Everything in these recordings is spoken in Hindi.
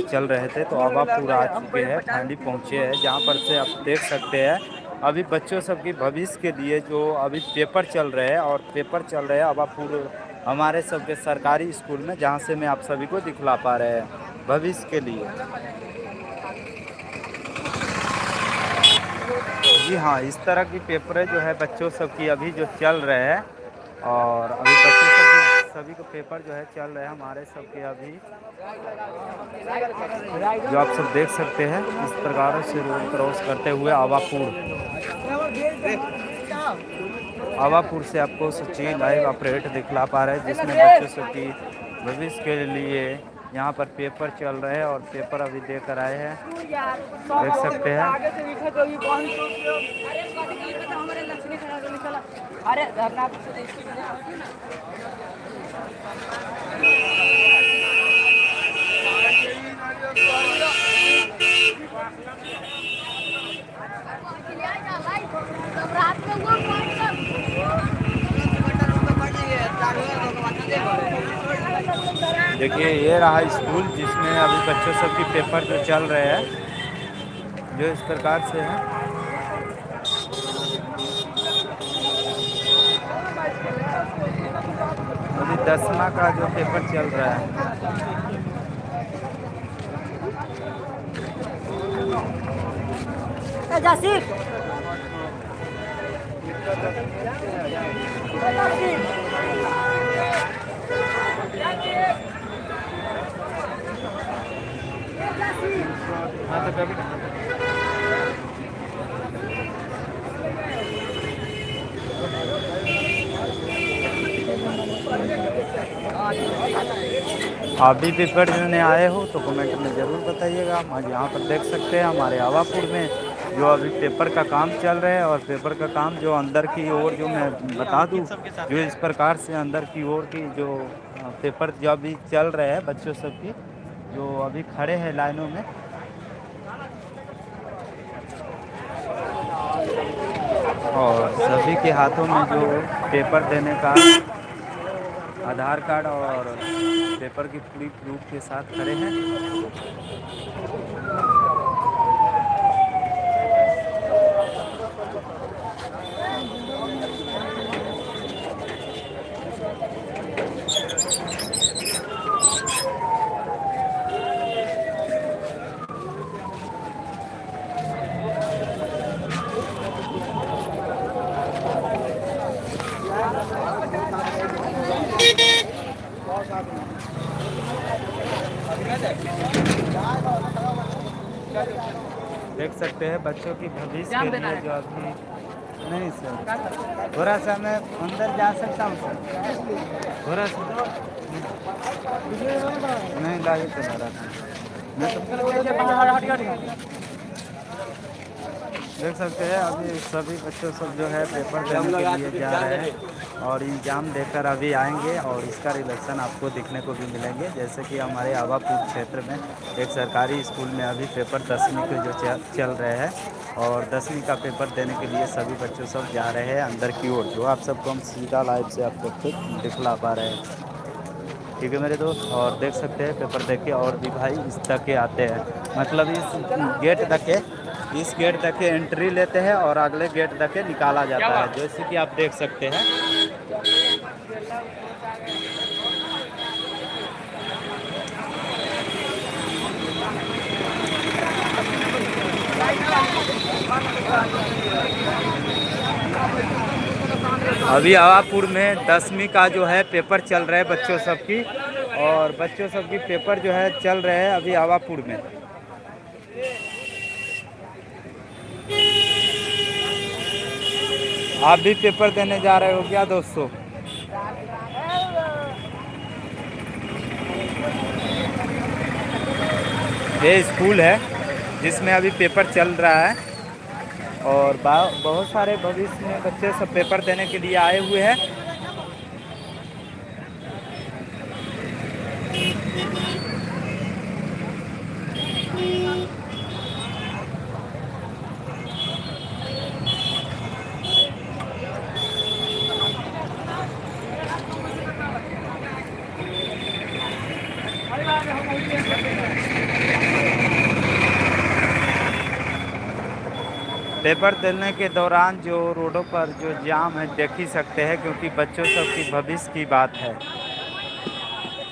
चल रहे थे तो अवापुर आ चुके हैं, फाइनली पहुँचे हैं, जहाँ पर से आप देख सकते हैं अभी बच्चों सबकी भविष्य के लिए जो अभी पेपर चल रहे हैं और पेपर चल रहे हैं अवापुर हमारे सबके सरकारी स्कूल में, जहाँ से मैं आप सभी को दिखला पा रहे हैं भविष्य के लिए। जी हाँ, इस तरह की पेपर जो है बच्चों सबकी अभी जो चल रहे हैं और अभी बच्चों सबके सभी को पेपर जो है चल रहे हैं हमारे सबके अभी, जो आप सब देख सकते हैं इस प्रकार से रोड क्रॉस करते हुए आवापुर से आपको सचिन लाइव अपडेट दिखला पा रहे हैं, जिसमें बच्चों सबकी भविष्य के लिए यहाँ पर पेपर चल रहे हैं और पेपर अभी देकर आए हैं, देख सकते हैं। देखिए ये रहा स्कूल जिसमें अभी बच्चों सबकी पेपर जो चल रहे हैं, जो इस प्रकार से है। अभी 10वां का जो पेपर चल रहा है। हाँ तो कभी आप भी पेपर देने आए हो तो कमेंट में ज़रूर बताइएगा। हम यहाँ पर देख सकते हैं हमारे आवापुर में जो अभी पेपर का काम चल रहा है और पेपर का काम जो अंदर की ओर जो मैं बता दूं, जो इस प्रकार से अंदर की ओर की जो पेपर जो अभी चल रहे हैं बच्चों सबकी जो अभी खड़े हैं लाइनों में, और सभी के हाथों में जो पेपर देने का आधार कार्ड और पेपर की पूरी प्रूफ के साथ खड़े हैं। देख सकते हैं बच्चों की भविष्य के लिए जो अभी नहीं सर, थोड़ा सा मैं अंदर जा सकता हूँ सर, थोड़ा सा नहीं लागे तो देख सकते हैं अभी सभी बच्चों सब जो है पेपर देने के लिए जा रहे हैं और एग्ज़ाम देकर अभी आएंगे और इसका रिलेक्शन आपको देखने को भी मिलेंगे। जैसे कि हमारे आवापुर क्षेत्र में एक सरकारी स्कूल में अभी पेपर 10वीं के जो चल रहे हैं और 10वीं का पेपर देने के लिए सभी बच्चों सब जा रहे हैं अंदर की ओर, जो आप सबको हम सीधा लाइव से आपको खुद दिखला पा रहे हैं। ठीक है मेरे दोस्त, और देख सकते हैं पेपर देख के और भी भाई इस तक के आते हैं, मतलब इस गेट तक के एंट्री लेते हैं और अगले गेट तक के निकाला जाता है, जैसे कि आप देख सकते हैं। अभी आवापुर में 10वीं का जो है पेपर चल रहा है बच्चों सबकी, और बच्चों सबकी पेपर जो है चल रहे हैं अभी आवापुर में। आप भी पेपर देने जा रहे हो क्या दोस्तों? ये स्कूल है जिसमें अभी पेपर चल रहा है और बहुत सारे भविष्य में बच्चे सब पेपर देने के लिए आए हुए हैं। पेपर देने के दौरान जो रोडों पर जो जाम है देख ही सकते हैं, क्योंकि बच्चों सब की भविष्य की बात है।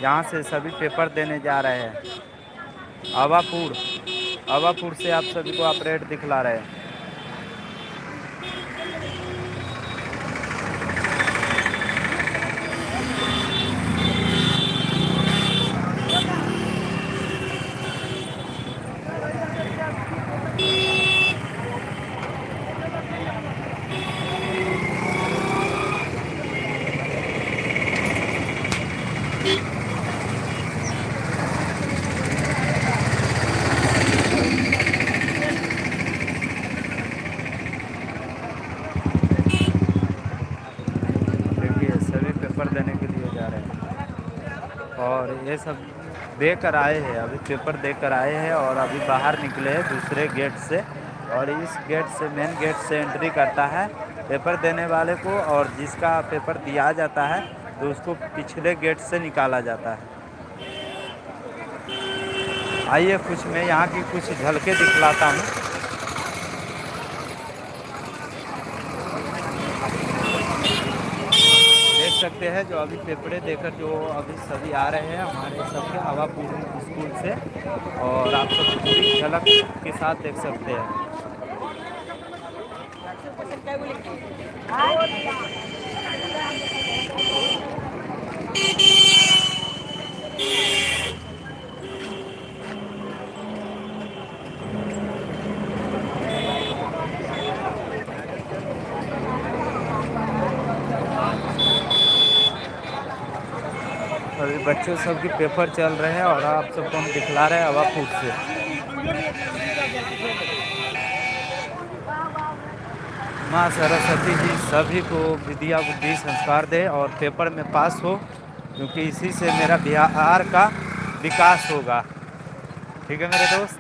यहाँ से सभी पेपर देने जा रहे हैं। आवापुर आवापुर से आप सभी को अपडेट दिखला रहे हैं। देखिए सभी पेपर देने के लिए जा रहे हैं और ये सब देकर आए हैं, अभी पेपर देकर आए हैं और अभी बाहर निकले हैं दूसरे गेट से। और इस गेट से, मेन गेट से एंट्री करता है पेपर देने वाले को, और जिसका पेपर दिया जाता है तो उसको पिछले गेट से निकाला जाता है। आइए कुछ मैं यहाँ की कुछ झलकें दिखलाता हूँ। देख सकते हैं जो अभी पेपरे देकर जो अभी सभी आ रहे हैं हमारे सबके आवापुर स्कूल से, और आप सब पूरी झलक के साथ देख सकते हैं। अभी बच्चों सब के पेपर चल रहे हैं और आप सबको हम दिखला रहे हैं आवापुर से। माँ सरस्वती जी सभी को विद्या बुद्धि संस्कार दे और पेपर में पास हो, क्योंकि इसी से मेरा बिहार का विकास होगा। ठीक है मेरे दोस्त।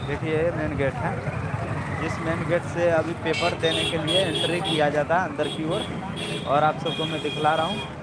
देखिए ये मेन गेट है, जिस मेन गेट से अभी पेपर देने के लिए एंट्री किया जाता है अंदर की ओर, और आप सबको मैं दिखला रहा हूँ।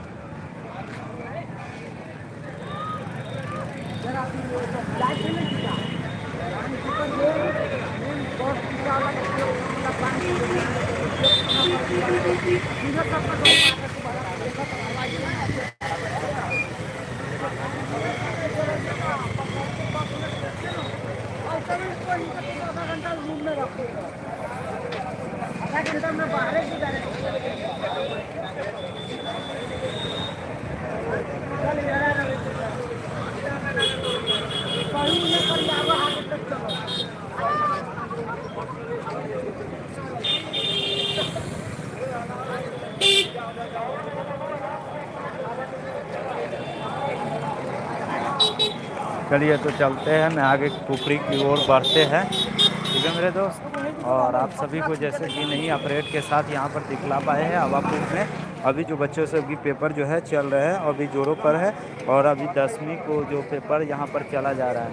चलिए तो चलते हैं, मैं आगे पुपरी की ओर बढ़ते हैं। ठीक है मेरे दोस्त। और आप सभी को जैसे कि नहीं अपडेट के साथ यहाँ पर दिखला पाए हैं आवापुर में अभी जो बच्चों सब की पेपर जो है चल रहे हैं, अभी जोरों पर है, और अभी 10वीं को जो पेपर यहाँ पर चला जा रहा है।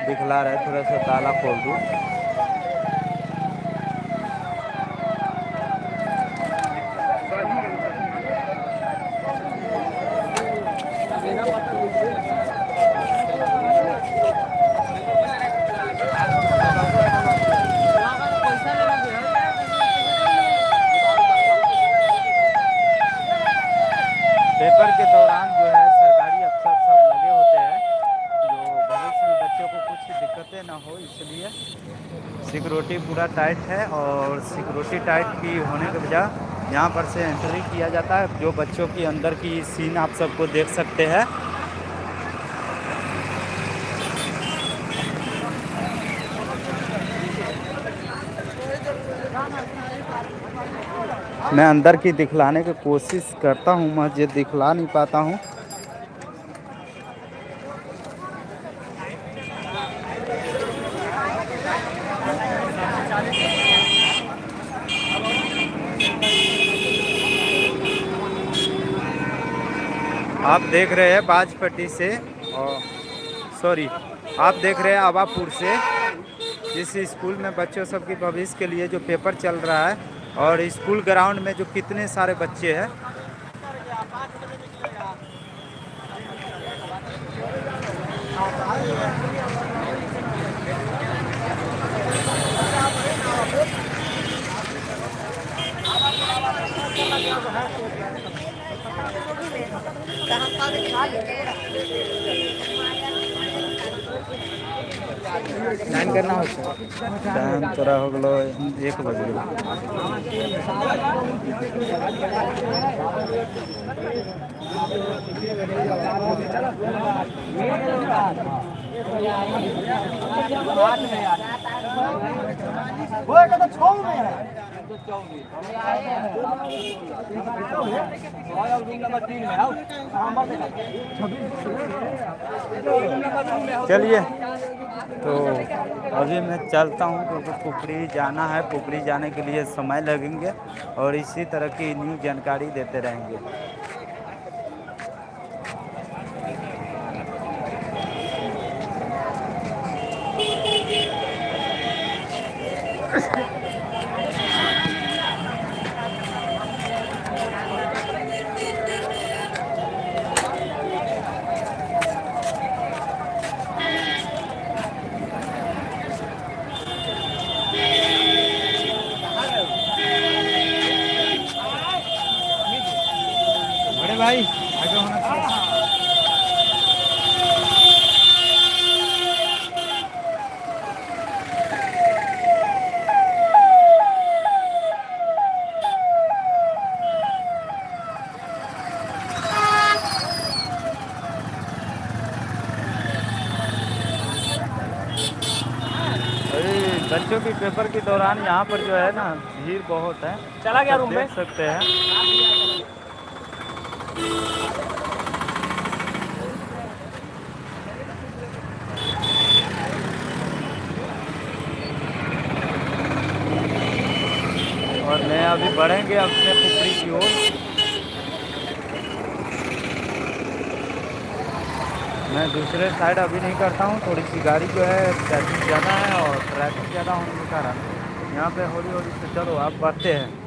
दिखला रहा है, थोड़ा सा ताला खोल दूँ। पेपर के दौरान जो है सरकारी अफसर सब लगे होते हैं, जो भविष्य में बच्चों को कुछ दिक्कतें ना हो, इसलिए सिक्योरिटी पूरा टाइट है। और सिक्योरिटी टाइट की होने के वजह यहाँ पर से एंट्री किया जाता है। जो बच्चों की अंदर की सीन आप सबको देख सकते हैं। मैं अंदर की दिखलाने की कोशिश करता हूँ, मैं दिखला नहीं पाता हूँ। आप देख रहे हैं बाजपट्टी से, और सॉरी, आप देख रहे हैं आवापुर से इस स्कूल में बच्चों सब की भविष्य के लिए जो पेपर चल रहा है और स्कूल ग्राउंड में जो कितने सारे बच्चे हैं। लाइन करना हो टाइम तोरा हो गलो 1 बज गलो। चलिए तो अभी मैं चलता हूँ क्योंकि पुपरी जाना है। पुपरी जाने के लिए समय लगेंगे और इसी तरह की न्यू जानकारी देते रहेंगे। बड़े भाई आगे होना चाहिए। बच्चों के पेपर के दौरान यहाँ पर जो है ना भीड़ बहुत है। चला गया सब रूम में। देख सकते हैं। और मैं अभी बढ़ेंगे अपने पुपरी की ओर। मैं दूसरे साइड अभी नहीं करता हूँ, थोड़ी सी गाड़ी जो है ट्रैफिक ज़्यादा है और ट्रैफिक ज़्यादा होने के कारण यहाँ पे हौली हौली से चलो आप बढ़ते हैं।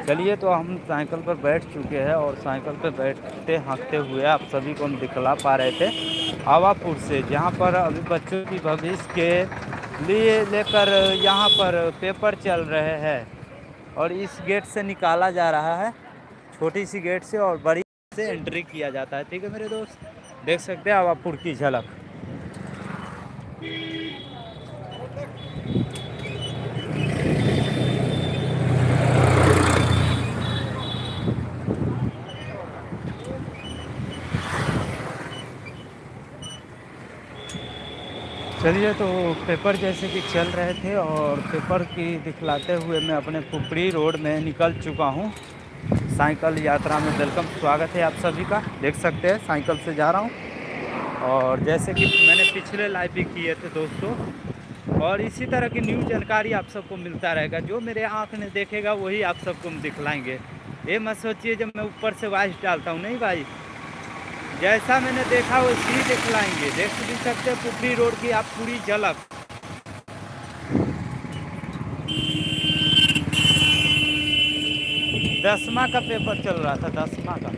चलिए तो हम साइकिल पर बैठ चुके हैं और साइकिल पर बैठते हाँकते हुए आप सभी को हम दिखला पा रहे थे आवापुर से, जहाँ पर अभी बच्चों की भविष्य के लिए लेकर यहाँ पर पेपर चल रहे हैं और इस गेट से निकाला जा रहा है, छोटी सी गेट से, और बड़ी से एंट्री किया जाता है। ठीक है मेरे दोस्त, देख सकते हैं आवापुर की झलक। चलिए तो पेपर जैसे कि चल रहे थे और पेपर की दिखलाते हुए मैं अपने पुपरी रोड में निकल चुका हूँ। साइकिल यात्रा में वेलकम, स्वागत है आप सभी का। देख सकते हैं साइकिल से जा रहा हूँ और जैसे कि मैंने पिछले लाइव भी किए थे दोस्तों, और इसी तरह की न्यू जानकारी आप सबको मिलता रहेगा। जो मेरे आँख ने देखेगा वही आप सबको हम दिखलाएंगे। ये मत सोचिए जब मैं ऊपर से वॉइस डालता हूँ, नहीं भाई, जैसा मैंने देखा वैसे ही दिखलाएंगे। देख भी सकते हैं पुपरी रोड की आप पूरी झलक। दसवां का पेपर चल रहा था, 10वां का।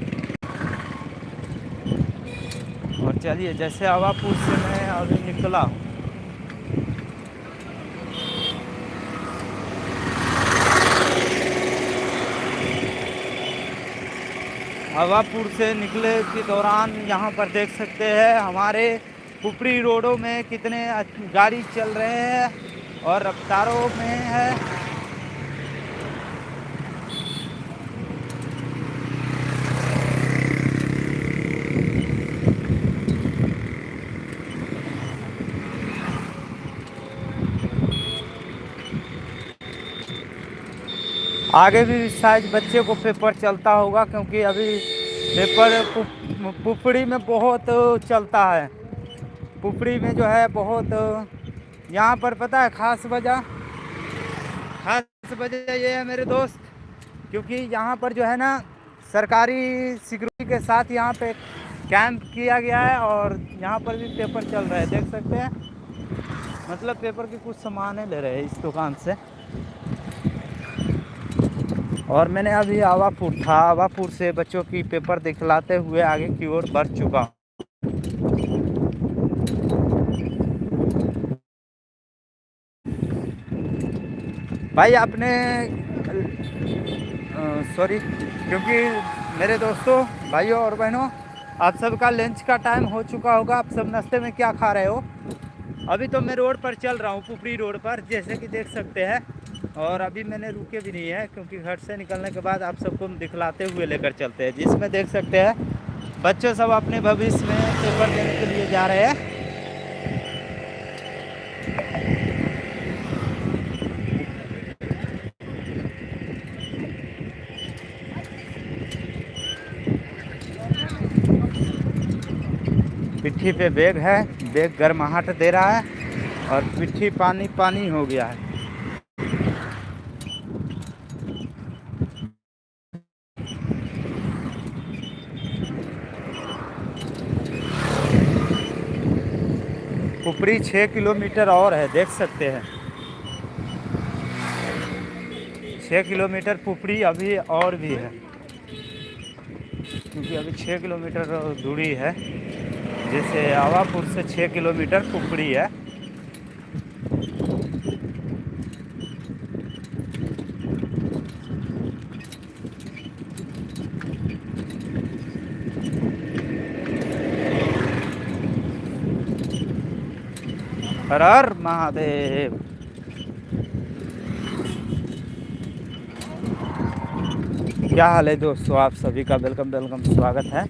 और चलिए जैसे आवापुर से मैं अभी निकला हूँ, आवापुर से निकले के दौरान यहाँ पर देख सकते हैं हमारे पुपरी रोडों में कितने गाड़ी चल रहे हैं और रफ्तारों में है। आगे भी शायद बच्चे को पेपर चलता होगा क्योंकि अभी पेपर पुपरी में बहुत चलता है। पुपरी में जो है बहुत, यहाँ पर पता है खास वजह ये है मेरे दोस्त, क्योंकि यहाँ पर जो है ना सरकारी सिक्योरिटी के साथ यहाँ पे कैंप किया गया है और यहाँ पर भी पेपर चल रहा है, देख सकते हैं। मतलब पेपर के कुछ सामान ले रहे हैं इस दुकान से। और मैंने अभी आवापुर से बच्चों की पेपर दिखलाते हुए आगे की ओर बढ़ चुका हूँ। भाई आपने सॉरी, क्योंकि मेरे दोस्तों, भाइयों और बहनों, आप सबका लंच का टाइम हो चुका होगा। आप सब नाश्ते में क्या खा रहे हो? अभी तो मैं रोड पर चल रहा हूँ, पुपरी रोड पर, जैसे कि देख सकते हैं। और अभी मैंने रुके भी नहीं है, क्योंकि घर से निकलने के बाद आप सबको दिखलाते हुए लेकर चलते हैं, जिसमें देख सकते हैं बच्चे सब अपने भविष्य में पेपर देने के लिए जा रहे हैं। पिट्ठी पे बैग है, बैग गर्माहट दे रहा है और पिट्ठी पानी पानी हो गया है। पुपरी 6 किलोमीटर और है, देख सकते हैं। 6 किलोमीटर पुपरी अभी और भी है, क्योंकि अभी 6 किलोमीटर दूरी है। जैसे आवापुर से 6 किलोमीटर पुपरी है। हर हर महादेव। क्या हाल है दोस्तों, आप सभी का वेलकम स्वागत है।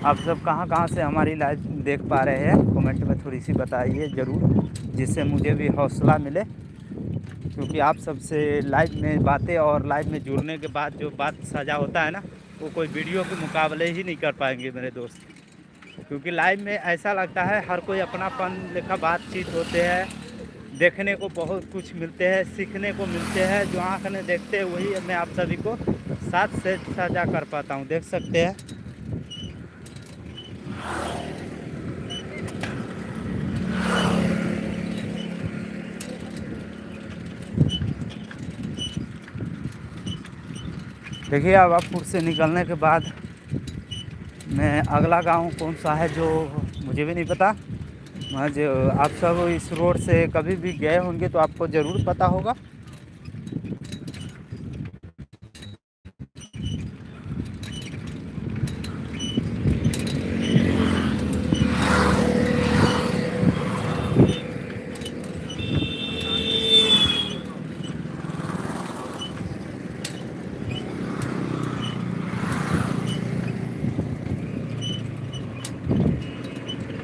आप सब कहाँ से हमारी लाइव देख पा रहे हैं, कमेंट में थोड़ी सी बताइए ज़रूर, जिससे मुझे भी हौसला मिले। क्योंकि आप सबसे लाइव में बातें और लाइव में जुड़ने के बाद जो बात साझा होता है ना, वो कोई वीडियो के मुकाबले ही नहीं कर पाएंगे मेरे दोस्त। क्योंकि लाइव में ऐसा लगता है हर कोई अपनापन लेखा बातचीत होते हैं, देखने को बहुत कुछ मिलते हैं, सीखने को मिलते हैं। जो आँख ने देखते हैं वही मैं आप सभी को साथ से साझा कर पाता हूँ, देख सकते हैं। देखिए आवापुर से निकलने के बाद मैं अगला गांव कौन सा है जो मुझे भी नहीं पता। जो आप सब इस रोड से कभी भी गए होंगे तो आपको ज़रूर पता होगा।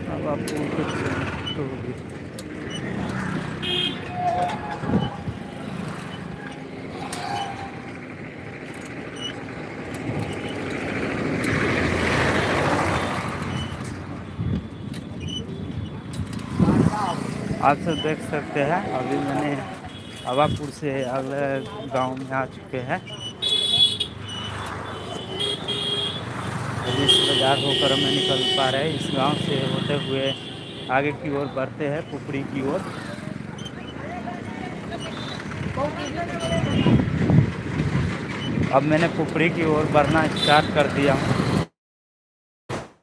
अब आपको होगी आप सब देख सकते हैं। अभी मैंने आवापुर से अगले गांव में आ चुके हैं। इस बाजार होकर हमें निकल पा रहे हैं, इस गांव से होते हुए आगे की ओर बढ़ते हैं पुपरी की ओर। अब मैंने पुपरी की ओर बढ़ना स्टार्ट कर दिया हूँ।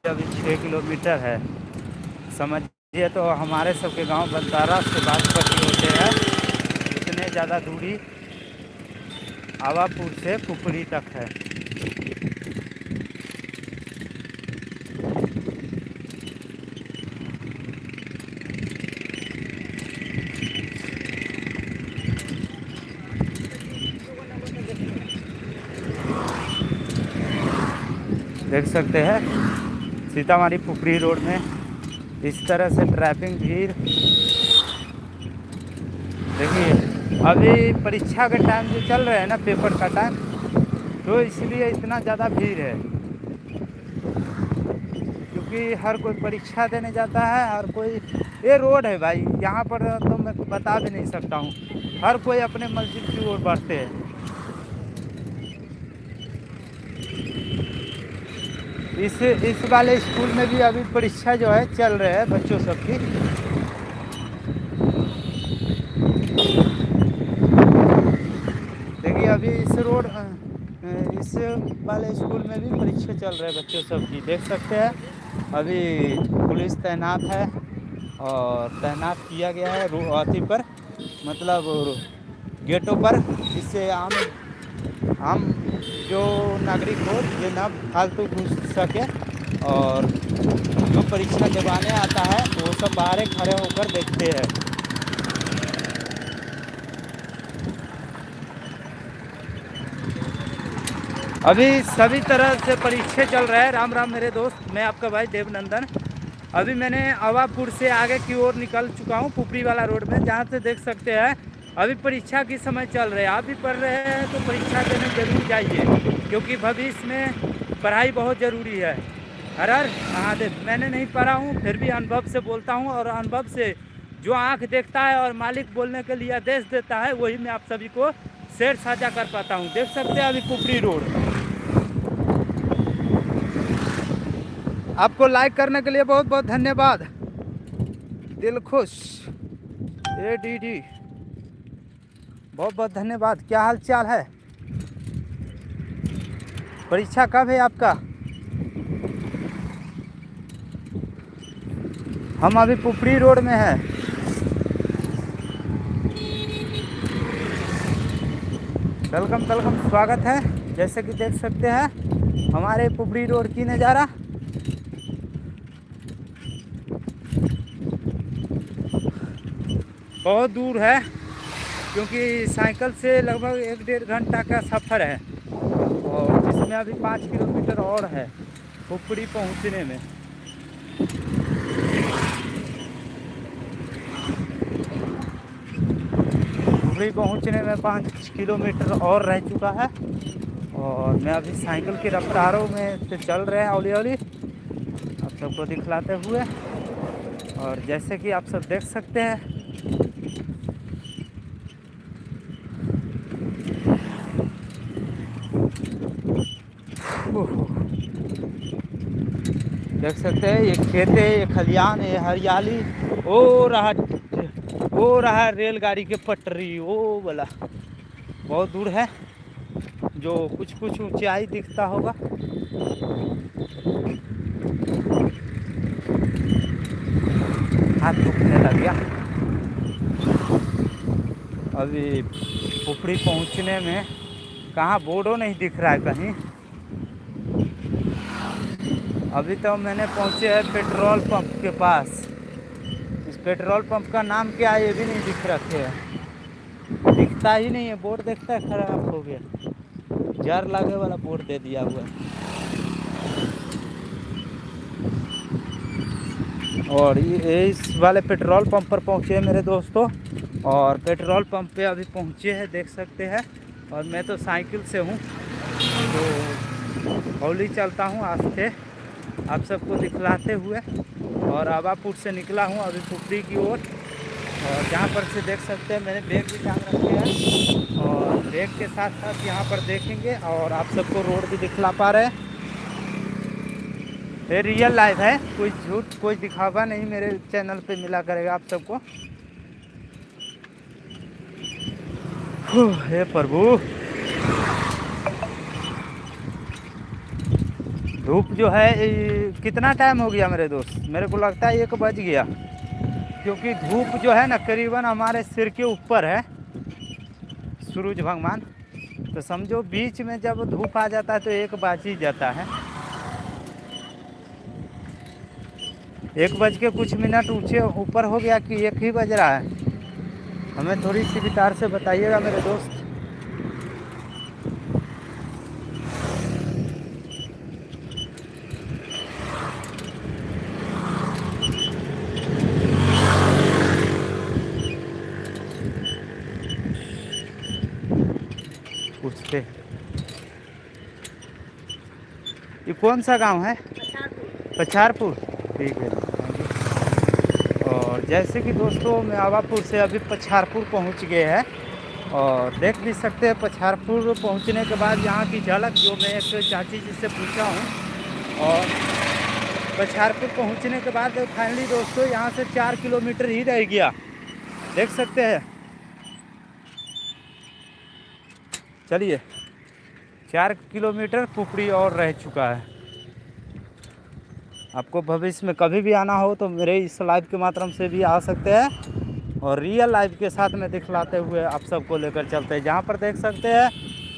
अभी 6 किलोमीटर है, समझिए। तो हमारे सबके गांव बंतारा से बाजपट्टी होते हैं, इतने ज़्यादा दूरी आवापुर से पुपरी तक है। देख सकते हैं सीतामढ़ी पुपरी रोड में इस तरह से ट्रैफिक भीड़। देखिए अभी परीक्षा के टाइम जो चल रहे हैं ना, पेपर का टाइम, तो इसलिए इतना ज़्यादा भीड़ है। क्योंकि हर कोई परीक्षा देने जाता है, हर कोई, ये रोड है भाई, यहाँ पर तो मैं बता भी नहीं सकता हूँ। हर कोई अपने मस्जिद की ओर बढ़ते हैं। इस वाले स्कूल में भी अभी परीक्षा जो है चल रहा है बच्चों सबकी। देखिए अभी इस वाले स्कूल में भी परीक्षा चल रहा है बच्चों सबकी, देख सकते हैं। अभी पुलिस तैनात है और तैनात किया गया है अथी पर, मतलब गेटों पर, जिससे आम जो नागरिक हो ये ना फालतू घुस सके, और जो परीक्षा दिवाने आता है वो सब बाहर खड़े होकर देखते हैं। अभी सभी तरह से परीक्षा चल रहा है। राम राम मेरे दोस्त, मैं आपका भाई देवनंदन। अभी मैंने अवापुर से आगे की ओर निकल चुका हूँ पुपरी वाला रोड में, जहाँ से देख सकते हैं अभी परीक्षा की समय चल रहे हैं। आप भी पढ़ रहे हैं तो परीक्षा देने जरूर जाइए, क्योंकि भविष्य में पढ़ाई बहुत ज़रूरी है। हर हर महादेव। मैंने नहीं पढ़ा हूँ, फिर भी अनुभव से बोलता हूँ, और अनुभव से जो आँख देखता है और मालिक बोलने के लिए आदेश देता है, वही मैं आप सभी को शेयर साझा कर पाता हूँ। देख सकते हैं अभी पुपरी रोड। आपको लाइक करने के लिए बहुत बहुत धन्यवाद। दिल खुश ADD, बहुत बहुत धन्यवाद। क्या हाल चाल है? परीक्षा कब है आपका? हम अभी पुपरी रोड में हैं। वेलकम वेलकम, स्वागत है। जैसे कि देख सकते हैं हमारे पुपरी रोड की नज़ारा। बहुत दूर है, क्योंकि साइकिल से लगभग 1-1.5 घंटा का सफ़र है, और इसमें अभी 5 किलोमीटर और है पुपरी पहुंचने में। पुपरी पहुंचने में 5 किलोमीटर और रह चुका है, और मैं अभी साइकिल की रफ्तारों में से चल रहे हैं हौली हौली आप सबको दिखलाते हुए। और जैसे कि आप सब देख सकते हैं देख सकते हैं ये खेत है, ये खलियान है, हरियाली। वो रहा रेलगाड़ी के पटरी, वो वाला बहुत दूर है, जो कुछ कुछ ऊंचाई दिखता होगा। हाथ दुखने लग गया। अभी पुपरी पहुंचने में कहाँ बोर्डो नहीं दिख रहा है कहीं। अभी तो मैंने पहुंचे हैं पेट्रोल पंप के पास। इस पेट्रोल पंप का नाम क्या है ये भी नहीं दिख रखे है, दिखता ही नहीं है। बोर्ड देखता है खराब हो गया, जार लागे वाला बोर्ड दे दिया हुआ है। और ये इस वाले पेट्रोल पंप पर पहुंचे हैं मेरे दोस्तों, और पेट्रोल पंप पे अभी पहुंचे हैं, देख सकते हैं। और मैं तो साइकिल से हूँ, तो हौली चलता हूँ आस्ते आप सबको दिखलाते हुए। और अवापुर से निकला हूँ अभी पुपरी की ओर, और जहाँ पर से देख सकते हैं मैंने बैग भी टांग रखे हैं, और बैग के साथ साथ यहाँ पर देखेंगे और आप सबको रोड भी दिखला पा रहे हैं। ये रियल लाइफ है, कोई झूठ कोई दिखावा नहीं मेरे चैनल पे मिला करेगा आप सबको। हे प्रभु, धूप जो है कितना टाइम हो गया मेरे दोस्त, मेरे को लगता है 1 बज गया, क्योंकि धूप जो है ना करीबन हमारे सिर के ऊपर है सूरज भगवान। तो समझो बीच में जब धूप आ जाता है तो 1 बज ही जाता है। 1 बज के कुछ मिनट ऊंचे ऊपर हो गया कि 1 ही बज रहा है। हमें थोड़ी सी विस्तार से बताइएगा मेरे दोस्त। पूछते ये कौन सा गांव है? पछारपुर, ठीक है। और जैसे कि दोस्तों मैं अवापुर से अभी पछारपुर पहुंच गए हैं, और देख भी सकते हैं पछारपुर पहुंचने के बाद यहाँ की झलक, जो मैं एक चाची जी से पूछा हूँ और बछारपुर पहुंचने के बाद फाइनली दोस्तों यहाँ से 4 किलोमीटर ही रह गया, देख सकते हैं। चलिए 4 किलोमीटर पुपड़ी और रह चुका है। आपको भविष्य में कभी भी आना हो तो मेरे इस लाइव के माध्यम से भी आ सकते हैं और रियल लाइव के साथ में दिखलाते हुए आप सबको लेकर चलते हैं। जहाँ पर देख सकते हैं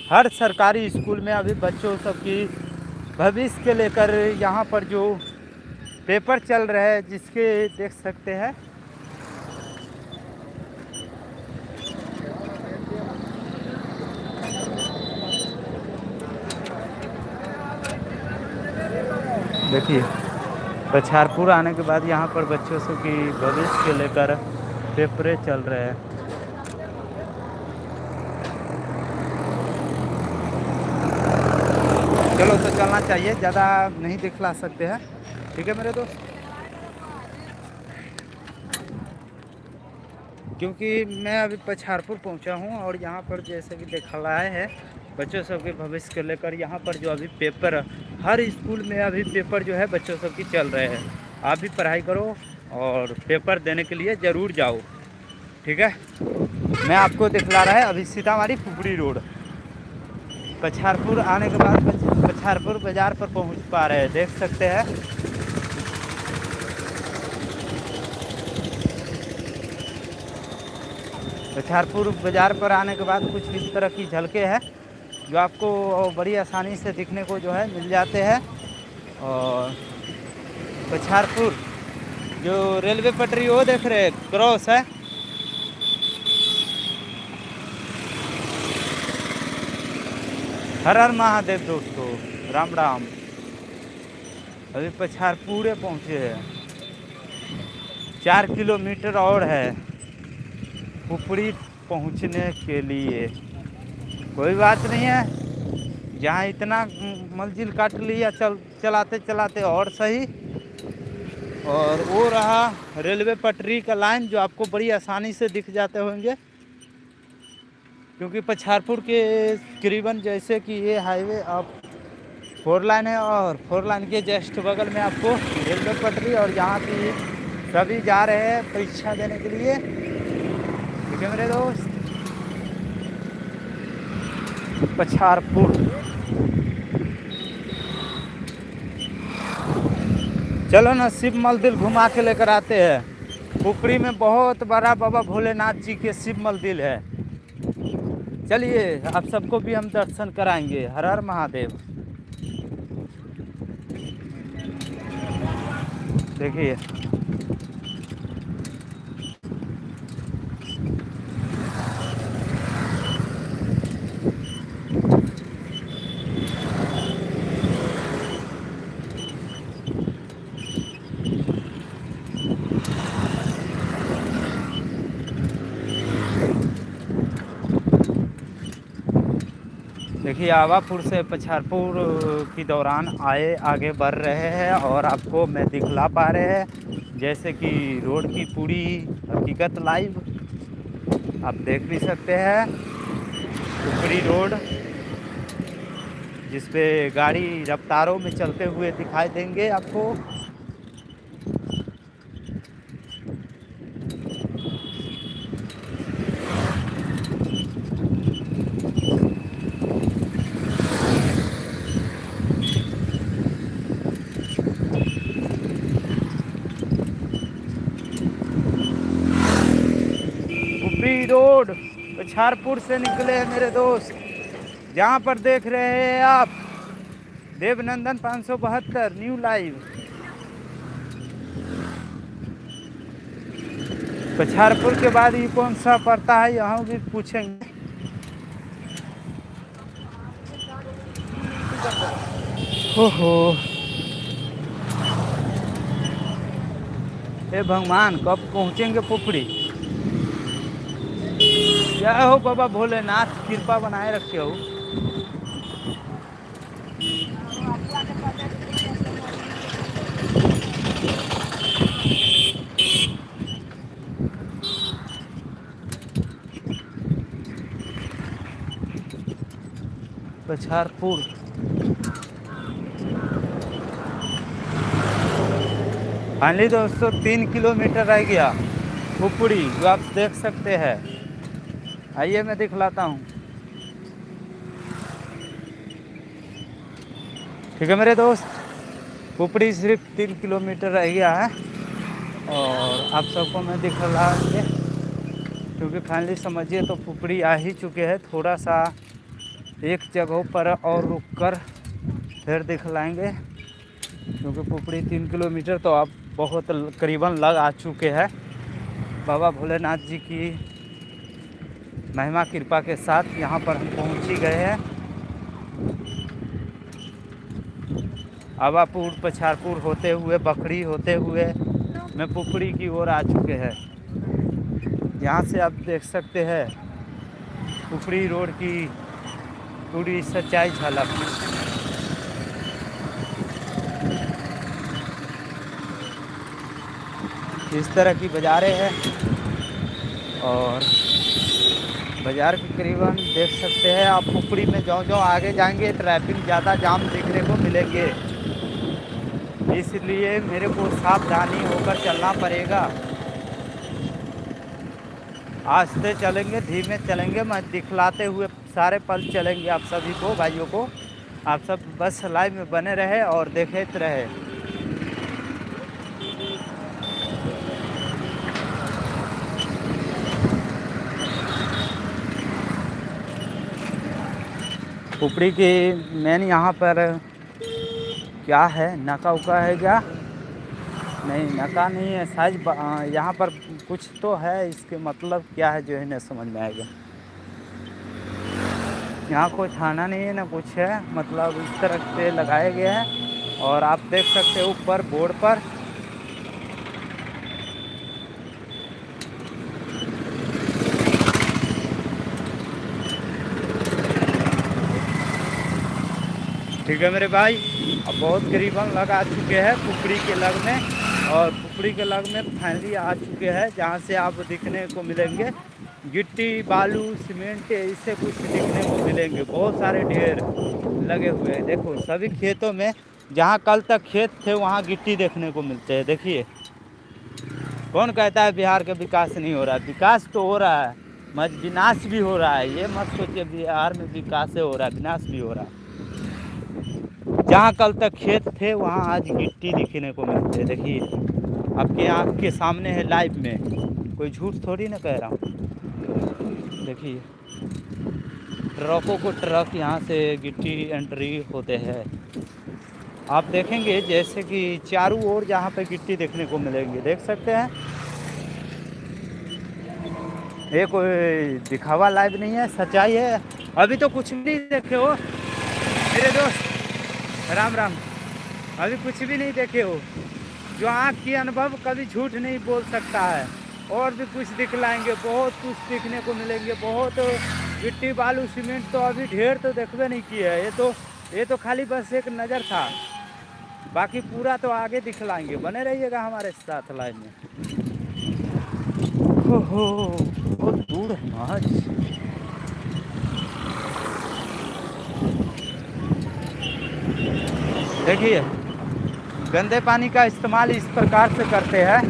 हर सरकारी स्कूल में अभी बच्चों सबकी भविष्य के लेकर यहाँ पर जो पेपर चल रहे हैं, जिसके देख सकते हैं देखिए बछारपुर आने के बाद यहाँ पर बच्चों से की भविष्य के लेकर पेपरें चल रहे हैं। चलो तो चलना चाहिए, ज़्यादा नहीं दिखला सकते हैं, ठीक है मेरे दोस्त, क्योंकि मैं अभी बछारपुर पहुंचा हूं और यहाँ पर जैसे कि दिखलाए है बच्चों सब के भविष्य को लेकर यहाँ पर जो अभी पेपर हर स्कूल में अभी पेपर जो है बच्चों सब की चल रहे हैं। आप भी पढ़ाई करो और पेपर देने के लिए ज़रूर जाओ, ठीक है। मैं आपको दिखला रहा है अभी सीतामढ़ी पुपड़ी रोड, बछारपुर आने के बाद बछारपुर बाज़ार पर पहुँच पा रहे हैं, देख सकते हैं। बछारपुर बाज़ार पर आने के बाद कुछ इस तरह की झलके हैं जो आपको बड़ी आसानी से दिखने को जो है मिल जाते हैं। और बछारपुर जो रेलवे पटरी वो देख रहे हैं क्रॉस है, हर हर महादेव दोस्तों, राम राम। अभी बछारपुर पहुँचे हैं, 4 किलोमीटर और है पुपड़ी पहुंचने के लिए। कोई बात नहीं है, जहाँ इतना मंजिल काट लिया चलाते चलाते और सही। और वो रहा रेलवे पटरी का लाइन जो आपको बड़ी आसानी से दिख जाते होंगे, क्योंकि बछारपुर के करीबन जैसे कि ये हाईवे अब 4 लाइन है और 4 लाइन के जस्ट बगल में आपको रेलवे पटरी, और यहाँ की सभी जा रहे हैं परीक्षा देने के लिए, ठीक है मेरे दोस्त। बछारपुर चलो ना शिव मंदिर घुमा के लेकर आते हैं। पुपड़ी में बहुत बड़ा बाबा भोलेनाथ जी के शिव मंदिर है, चलिए आप सबको भी हम दर्शन कराएंगे। हर हर महादेव। देखिए देखिए आवापुर से बछारपुर की दौरान आगे बढ़ रहे हैं और आपको मैं दिखला पा रहे हैं जैसे कि रोड की पूरी हकीकत लाइव आप देख भी सकते हैं। पुपड़ी रोड जिस पे गाड़ी रफ्तारों में चलते हुए दिखाई देंगे आपको। रोड बछारपुर से निकले हैं मेरे दोस्त, जहाँ पर देख रहे हैं आप देवनंदन 572 न्यू लाइव। बछारपुर के बाद ये कौन सा पड़ता है यहाँ भी पूछेंगे। ओहो हे भगवान, कब पहुँचेंगे पुपड़ी। जय हो बाबा भोलेनाथ, कृपा बनाए रखे हो। बछारपुर फाइनली दोस्तों 3 किलोमीटर रह गया पुपड़ी, जो आप देख सकते हैं। आइए मैं दिखलाता हूँ। ठीक है मेरे दोस्त, पुपड़ी सिर्फ 3 किलोमीटर रह गया है और आप सबको मैं दिखला के, क्योंकि फाइनली समझिए तो पुपड़ी आ ही चुके हैं। थोड़ा सा एक जगहों पर और रुक कर फिर दिखलाएंगे, क्योंकि पुपड़ी 3 किलोमीटर तो आप बहुत करीबन लग आ चुके हैं। बाबा भोलेनाथ जी की महिमा कृपा के साथ यहाँ पर हम पहुँच ही गए हैं। आवापुर पछारपुर होते हुए, बखरी होते हुए मैं पुपड़ी की ओर आ चुके हैं। यहाँ से आप देख सकते हैं पुपड़ी रोड की पूरी सच्चाई झलक। इस तरह की बाज़ारें हैं और बाज़ार के करीबन देख सकते हैं आप। पुपड़ी में जो आगे जाएंगे ट्रैफिक ज़्यादा जाम देखने को मिलेंगे, इसलिए मेरे को सावधानी होकर चलना पड़ेगा। आस्ते चलेंगे, धीमे चलेंगे, मैं दिखलाते हुए सारे पल चलेंगे आप सभी को, भाइयों को। आप सब बस लाइव में बने रहे और देखते रहे। पुपड़ी की मेन यहाँ पर क्या है, नाका उका है क्या? नहीं, नाका नहीं है शायद। यहाँ पर कुछ तो है, इसके मतलब क्या है जो है ना समझ में आएगा। यहाँ कोई थाना नहीं है ना कुछ है, मतलब इस तरह से लगाया गया है। और आप देख सकते हो ऊपर बोर्ड पर ठीक है मेरे भाई, अब बहुत करीबन लग आ चुके हैं पुपड़ी के लग में। और पुपड़ी के लग में फाइनली आ चुके हैं, जहाँ से आप दिखने को मिलेंगे गिट्टी बालू सीमेंट इससे कुछ दिखने को मिलेंगे। बहुत सारे ढेर लगे हुए हैं। देखो सभी खेतों में, जहाँ कल तक खेत थे वहाँ गिट्टी देखने को मिलते हैं। देखिए, कौन कहता है बिहार का विकास नहीं हो रहा? विकास तो हो रहा है, मत विनाश भी हो रहा है। ये मत सोचिए बिहार में विकास हो रहा है, विनाश भी हो रहा है। जहाँ कल तक खेत थे वहाँ आज गिट्टी दिखने को मिलते हैं। देखिए आपके आँख के सामने है, लाइव में, कोई झूठ थोड़ी ना कह रहा हूँ। देखिए ट्रकों को ट्रक यहाँ से गिट्टी एंट्री होते हैं। आप देखेंगे जैसे कि चारों ओर जहाँ पे गिट्टी देखने को मिलेंगे, देख सकते हैं। ये कोई दिखावा लाइव नहीं है, सच्चाई है। अभी तो कुछ भी नहीं देखे हो मेरे दोस्त, राम राम। अभी कुछ भी नहीं देखे हो। जो आँख की अनुभव कभी झूठ नहीं बोल सकता है। और भी कुछ दिखलाएंगे, बहुत कुछ दिखने को मिलेंगे। बहुत गिट्टी बालू सीमेंट तो अभी ढेर तो देखबे नहीं किया है। ये तो खाली बस एक नज़र था, बाकी पूरा तो आगे दिखलाएंगे। बने रहिएगा हमारे साथ लाइव में। हो बहुत दूर है आज। देखिए गंदे पानी का इस्तेमाल इस प्रकार से करते हैं,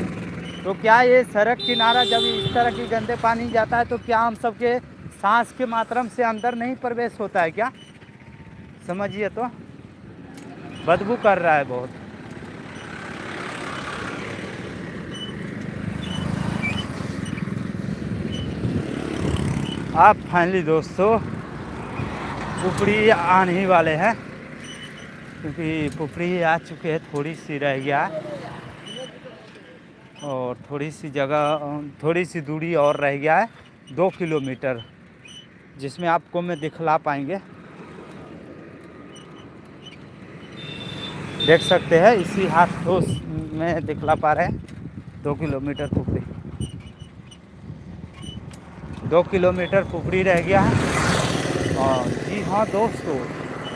तो क्या ये सड़क किनारा जब इस तरह की गंदे पानी जाता है तो क्या हम सबके सांस के माध्यम से अंदर नहीं प्रवेश होता है क्या? समझिए तो, बदबू कर रहा है बहुत। आप फाइनली दोस्तों पुपड़ी आने ही वाले हैं, क्योंकि पुपड़ी आ चुके हैं। थोड़ी सी रह गया और थोड़ी सी जगह, थोड़ी सी दूरी और रह गया है, 2 किलोमीटर, जिसमें आपको मैं दिखला पाएंगे। देख सकते हैं इसी हाथों में दिखला पा रहे हैं 2 किलोमीटर पुपड़ी। 2 किलोमीटर पुपड़ी रह गया है। और जी हाँ दोस्तों,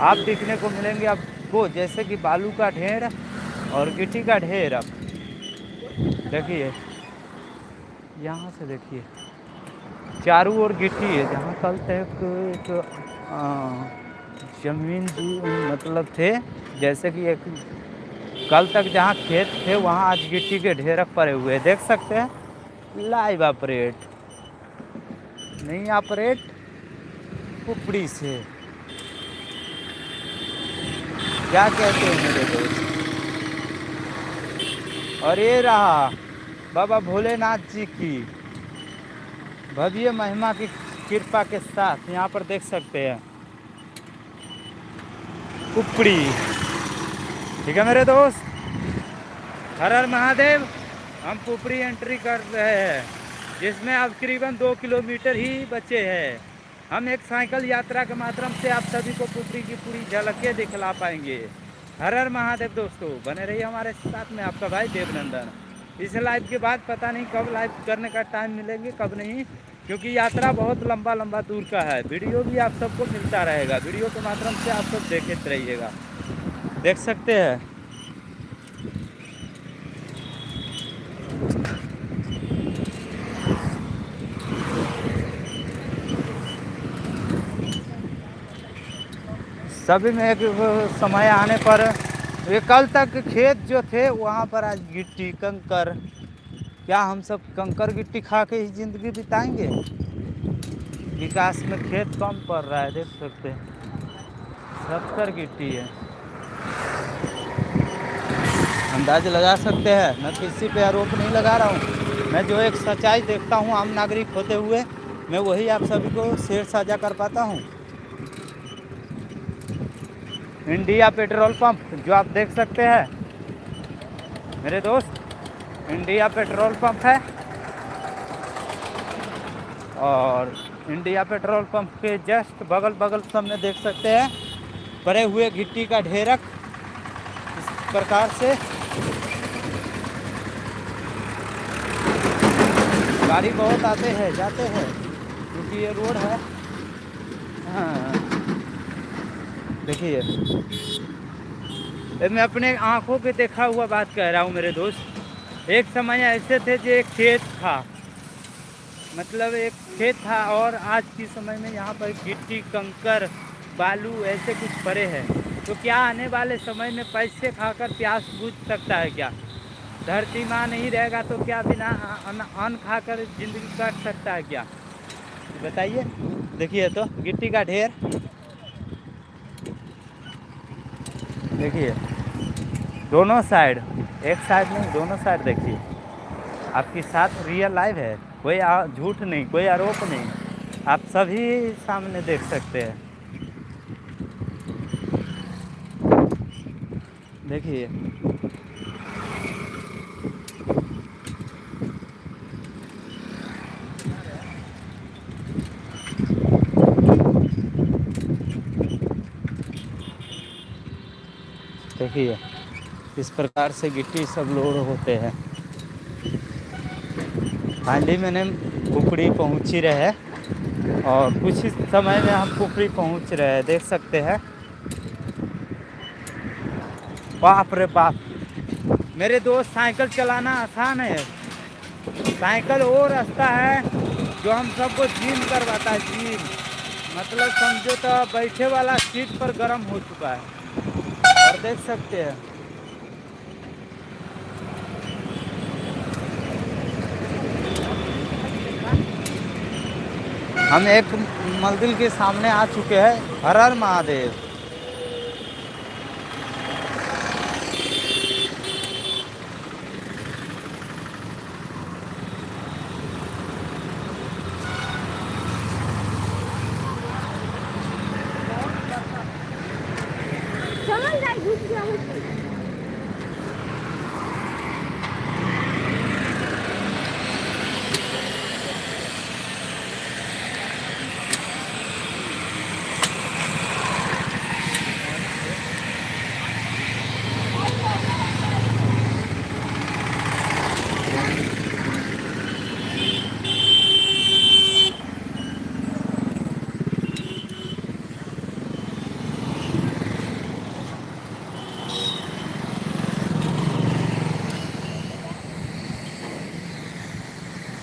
आप देखने को मिलेंगे आपको जैसे कि बालू का ढेर और गिट्टी का ढेर। अब देखिए यहाँ से देखिए चारों ओर गिट्टी है। जहाँ कल तक एक ज़मीन मतलब थे, जैसे कि एक कल तक जहाँ खेत थे वहाँ आज गिट्टी के ढेरक पड़े हुए हैं, देख सकते हैं। लाइव ऑपरेट नहीं ऑपरेट कुपड़ी से, क्या कहते हैं मेरे दोस्त। और ये रहा बाबा भोलेनाथ जी की भव्य महिमा की कृपा के साथ यहाँ पर देख सकते हैं कुपड़ी। ठीक है मेरे दोस्त, हर हर महादेव। हम पुपरी एंट्री कर रहे हैं, जिसमें अब करीबन 2 किलोमीटर ही बचे हैं। हम एक साइकिल यात्रा के माध्यम से आप सभी को पुपरी की पूरी झलकें दिखला पाएंगे। हर हर महादेव दोस्तों, बने रहिए हमारे साथ में। आपका भाई देवनंदन। इस लाइव के बाद पता नहीं कब लाइव करने का टाइम मिलेंगे कब नहीं, क्योंकि यात्रा बहुत लंबा लंबा दूर का है। वीडियो भी आप सबको मिलता रहेगा, वीडियो के माध्यम से आप सब देखते रहिएगा। देख सकते हैं सभी में एक समय आने पर ये कल तक खेत जो थे वहाँ पर आज गिट्टी कंकर, क्या हम सब कंकर गिट्टी खा के ही ज़िंदगी बिताएंगे। विकास में खेत कम पड़ रहा है, देख सकते हैं 70 गिट्टी है। अंदाज लगा सकते हैं, मैं किसी पे आरोप नहीं लगा रहा हूँ। मैं जो एक सच्चाई देखता हूँ आम नागरिक होते हुए, मैं वही आप सभी को शेयर साझा कर पाता हूँ। इंडिया पेट्रोल पंप जो आप देख सकते हैं मेरे दोस्त, इंडिया पेट्रोल पंप है। और इंडिया पेट्रोल पंप के जस्ट बगल बगल सामने देख सकते हैं पड़े हुए गिट्टी का ढेरक। इस प्रकार से गाड़ी बहुत आते हैं जाते हैं, क्योंकि ये रोड है। हाँ देखिए, मैं अपने आंखों पे देखा हुआ बात कह रहा हूँ मेरे दोस्त। एक समय ऐसे थे जो एक खेत था, मतलब एक खेत था, और आज के समय में यहाँ पर गिट्टी कंकर बालू ऐसे कुछ पड़े हैं। तो क्या आने वाले समय में पैसे खाकर प्यास बुझ सकता है क्या? धरती माँ नहीं रहेगा तो क्या बिना अन्न खाकर जिंदगी काट सकता है क्या? बताइए। देखिए तो गिट्टी का ढेर देखिए, दोनों साइड, एक साइड नहीं दोनों साइड देखिए। आपके साथ रियल लाइव है, कोई झूठ नहीं, कोई आरोप नहीं, आप सभी सामने देख सकते हैं। देखिए देखिए इस प्रकार से गिट्टी सब लोड होते हैं। फाइनली मैंने पुपड़ी पहुंच ही रहे, और कुछ ही समय में हम पुपड़ी पहुंच रहे हैं, देख सकते हैं। बाप रे बाप मेरे दोस्त, साइकिल चलाना आसान है, साइकिल वो रास्ता है जो हम सबको जिम करवाता है। जिम मतलब समझो तो बैठे वाला सीट पर गर्म हो चुका है। और देख सकते हैं हम एक मंदिर के सामने आ चुके हैं। हर हर महादेव।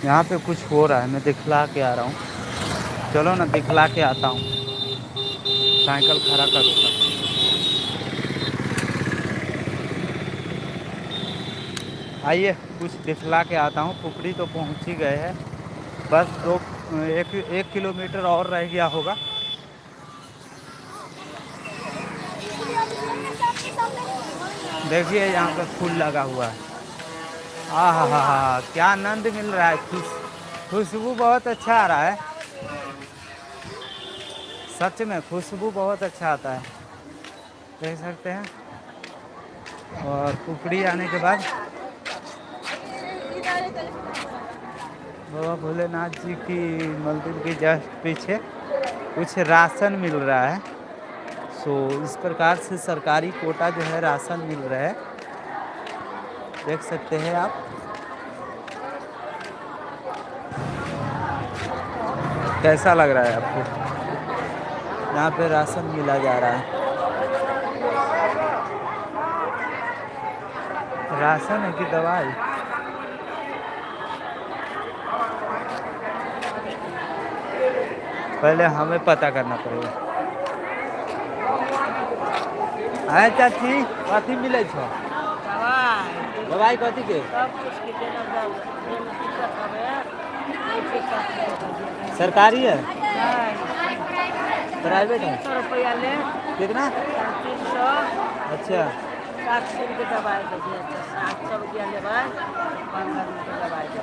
यहाँ पे कुछ हो रहा है, मैं दिखला के आ रहा हूँ। चलो ना दिखला के आता हूँ, साइकिल खड़ा कर दूँगा। आइए कुछ दिखला के आता हूँ। पुपड़ी तो पहुँच ही गए हैं, बस 1 किलोमीटर और रह गया होगा। देखिए यहाँ पे फूल लगा हुआ है। आहा, क्या आनंद मिल रहा है। खुशबू बहुत अच्छा आ रहा है, सच में खुशबू बहुत अच्छा आता है, देख सकते हैं। और पुपड़ी आने के बाद बाबा भोलेनाथ जी की मंदिर के जस्ट पीछे कुछ राशन मिल रहा है। सो इस प्रकार से सरकारी कोटा जो है राशन मिल रहा है, देख सकते हैं आप। कैसा लग रहा है आपको? यहाँ पे राशन मिला जा रहा है। राशन है कि दवाई? पहले हमें पता करना पड़ेगा। आए चाची, कथी मिले छो? दवाई कथी के? सरकारी है, प्राइवेट है? 300 रुपया ले। कितना? 300। अच्छा, 60 दिन के दवाई दे, 800 रुपया लेबै, 15 दिन के दवाई दे।